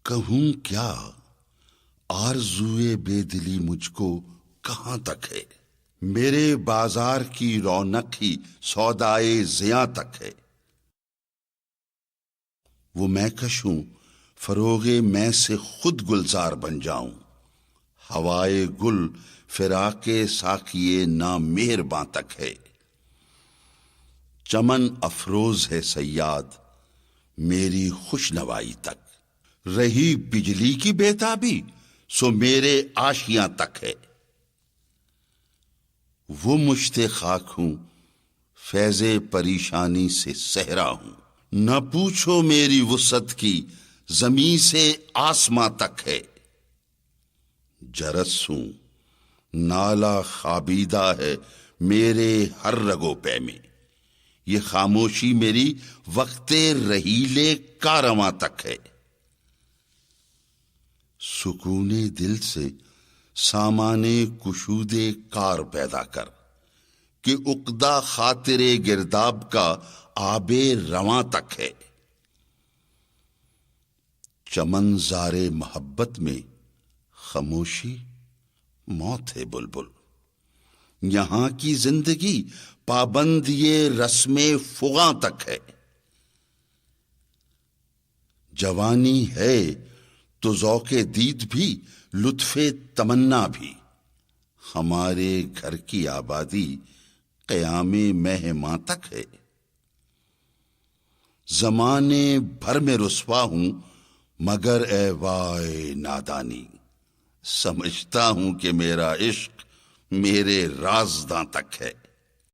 کہوں کیا آرزوئے بے دلی مجھ کو کہاں تک ہے، میرے بازار کی رونق ہی سودائے زیاں تک ہے۔ وہ میں کش ہوں فروغ میں سے خود گلزار بن جاؤں، ہوائے گل فراق ساقیے نامہرباں تک ہے۔ چمن افروز ہے صیاد میری خوش نوائی تک، رہی بجلی کی بیتابی سو میرے آشیاں تک ہے۔ وہ مشت خاک ہوں فیض پریشانی سے صحرا ہوں، نہ پوچھو میری وسعت کی زمیں سے آسماں تک ہے۔ جرس ہوں نالا خوابیدہ ہے میرے ہر رگو پے میں، یہ خاموشی میری وقت رحیلے کارواں تک ہے۔ سکون دل سے سامان کشود کار پیدا کر کہ عقدہ خاطر گرداب کا آب رواں تک ہے۔ چمن زار محبت میں خاموشی موت ہے بلبل، یہاں کی زندگی پابند یہ رسم فغاں تک ہے۔ جوانی ہے تو ذوق دید بھی لطف تمنا بھی، ہمارے گھر کی آبادی قیام مہماں تک ہے۔ زمانے بھر میں رسوا ہوں مگر اے وائے نادانی، سمجھتا ہوں کہ میرا عشق میرے رازداں تک ہے۔